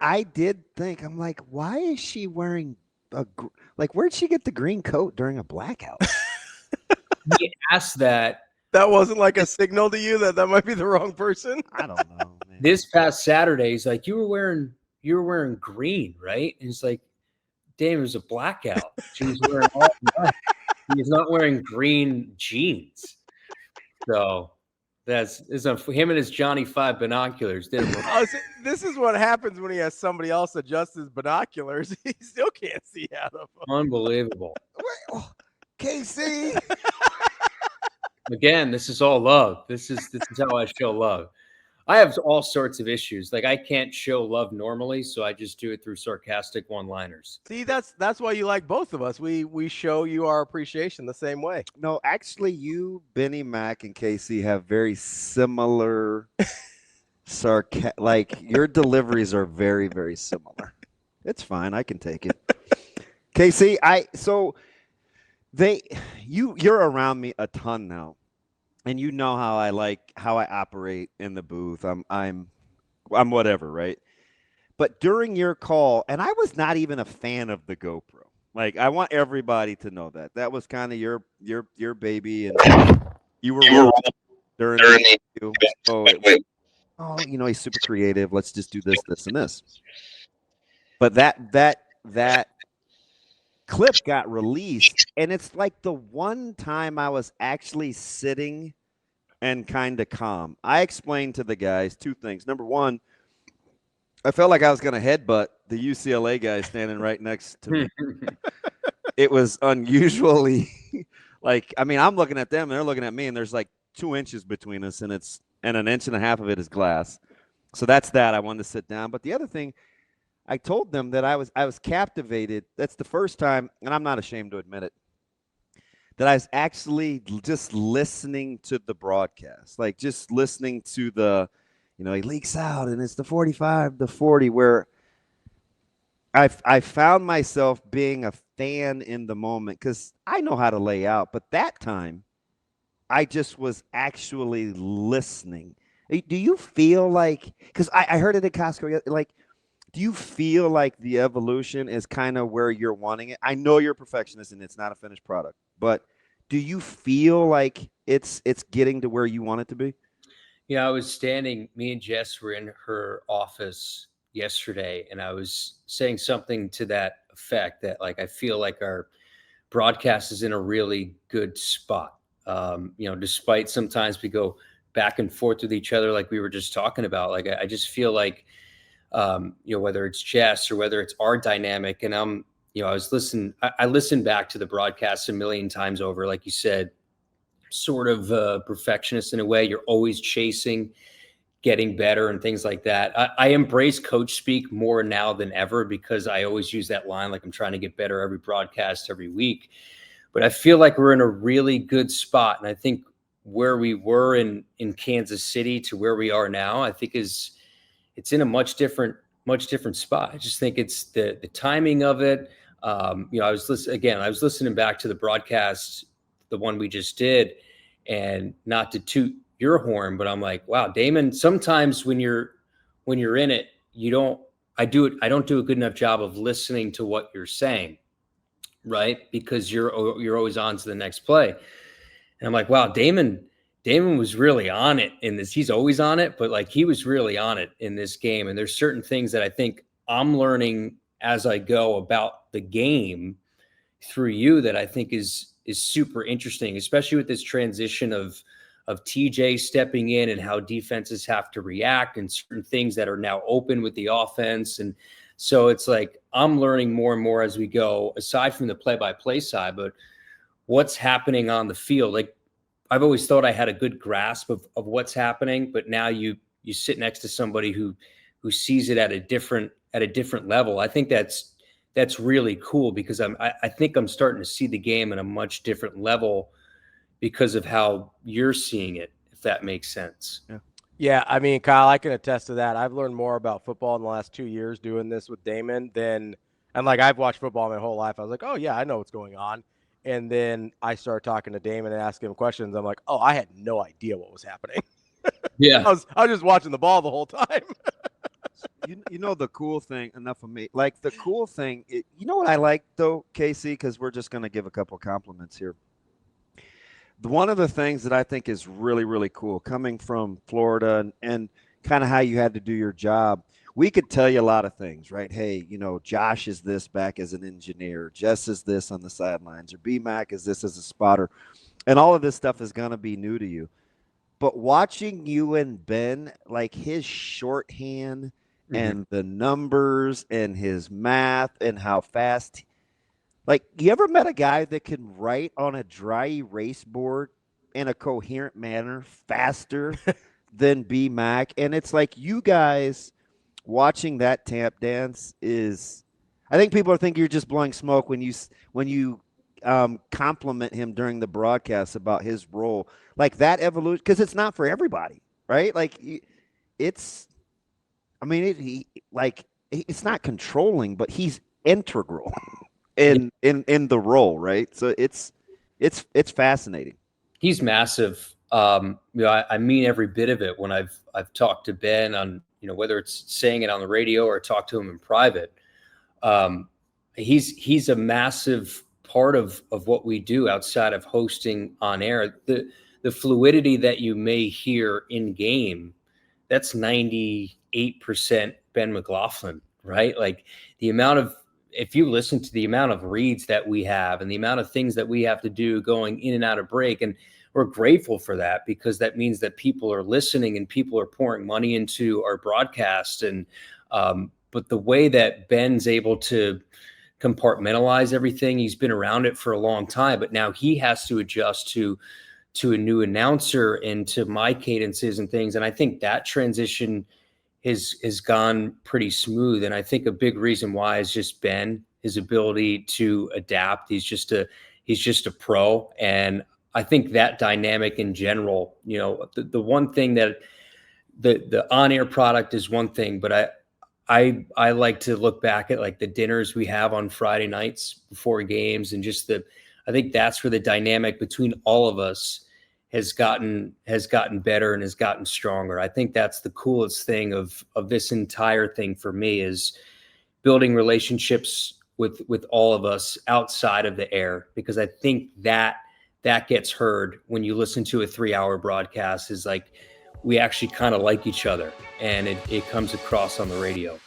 I did think, I'm like, why is she wearing where'd she get the green coat during a blackout? He asked that. That wasn't like a signal to you that might be the wrong person? I don't know, man. This past Saturday, he's like, you were wearing green, right? And it's like, damn, it was a blackout. She was wearing all black. He's not wearing green jeans. So that's him and his Johnny 5 binoculars. This is what happens when he has somebody else adjust his binoculars. He still can't see out of them. Unbelievable. KC. Again, this is all love. This is how I show love. I have all sorts of issues. Like, I can't show love normally, so I just do it through sarcastic one-liners. See, that's why you like both of us. We show you our appreciation the same way. No, actually, you, Benny, Mac, and KC have very similar like your deliveries are very, very similar. It's fine. I can take it. KC, you're around me a ton now. And you know how I operate in the booth. I'm whatever, right? But during your call, and I was not even a fan of the GoPro. Like, I want everybody to know that was kind of your baby, and you were during the interview. So he's super creative. Let's just do this, and this. But that clip got released, and it's like the one time I was actually sitting and kind of calm. I explained to the guys two things. Number one, I felt like I was going to headbutt the UCLA guy standing right next to me. It was unusually I'm looking at them and they're looking at me, and there's like 2 inches between us, and an inch and a half of it is glass. So that's that. I wanted to sit down. But the other thing, I told them that I was captivated. That's the first time, and I'm not ashamed to admit it, that I was actually just listening to the broadcast, like just listening to the, he leaks out and it's the 45, the 40, where I found myself being a fan in the moment because I know how to lay out. But that time, I just was actually listening. Do you feel like, because I heard it at Costco, like, do you feel like the evolution is kind of where you're wanting it? I know you're a perfectionist and it's not a finished product, but do you feel like it's getting to where you want it to be? Yeah, I was standing, me and Jess were in her office yesterday, and I was saying something to that effect that, like, I feel like our broadcast is in a really good spot. Despite sometimes we go back and forth with each other, like we were just talking about, like, I just feel like, whether it's Jess or whether it's our dynamic, and I listened back to the broadcast a million times over, like you said, sort of a perfectionist in a way. You're always chasing, getting better and things like that. I embrace coach speak more now than ever because I always use that line, like I'm trying to get better every broadcast, every week. But I feel like we're in a really good spot. And I think where we were in Kansas City to where we are now, I think it's in a much different spot. I just think it's the timing of it. I was listening back to the broadcast, the one we just did, and not to toot your horn, but I'm like, wow, Damon, sometimes when you're in it, I don't do a good enough job of listening to what you're saying, right? Because you're always on to the next play. And I'm like, wow, Damon was really on it in this. He's always on it, but like he was really on it in this game. And there's certain things that I think I'm learning as I go about the game through you that I think is super interesting, especially with this transition of TJ stepping in and how defenses have to react and certain things that are now open with the offense. And so it's like I'm learning more and more as we go, aside from the play-by-play side, but what's happening on the field. Like I've always thought I had a good grasp of what's happening, but now you sit next to somebody who sees it at a different level. I think that's really cool because I think I'm starting to see the game at a much different level because of how you're seeing it, if that makes sense. Yeah, I mean, Kyle, I can attest to that. I've learned more about football in the last 2 years doing this with Damon and I've watched football my whole life. I was like, oh yeah, I know what's going on. And then I started talking to Damon and asking him questions. I'm like, oh, I had no idea what was happening. Yeah. I was just watching the ball the whole time. you know the cool thing. Enough of me. Like the cool thing. You know what I like though, Casey? Because we're just gonna give a couple compliments here. One of the things that I think is really, really cool coming from Florida and kind of how you had to do your job, we could tell you a lot of things, right? Hey, Josh is this back as an engineer. Jess is this on the sidelines, or B-Mac is this as a spotter. And all of this stuff is going to be new to you. But watching you and Ben, like his shorthand and the numbers and his math and how fast – like, you ever met a guy that can write on a dry erase board in a coherent manner faster than B-Mac? And it's like you guys watching that tap dance is – I think people are thinking you're just blowing smoke when you compliment him during the broadcast about his role. Like that evolution – because it's not for everybody, right? Like, it's – I mean, it's not controlling, but he's integral. In the role, right? So it's fascinating. He's massive. I mean every bit of it when I've talked to Ben on, whether it's saying it on the radio or talk to him in private. He's a massive part of what we do outside of hosting on air. The fluidity that you may hear in game, that's 98% Ben McLaughlin, right? Like the amount of, if you listen to the amount of reads that we have and the amount of things that we have to do going in and out of break, and we're grateful for that because that means that people are listening and people are pouring money into our broadcast. And but the way that Ben's able to compartmentalize everything, he's been around it for a long time, but now he has to adjust to a new announcer and to my cadences and things. And I think that transition has gone pretty smooth. And I think a big reason why is just Ben, his ability to adapt. He's just a pro. And I think that dynamic in general, the one thing that the on-air product is one thing, but I like to look back at like the dinners we have on Friday nights before games and just I think that's where the dynamic between all of us has gotten better and has gotten stronger. I think that's the coolest thing of this entire thing for me is building relationships with all of us outside of the air, because I think that gets heard when you listen to a 3-hour broadcast is like we actually kind of like each other and it comes across on the radio.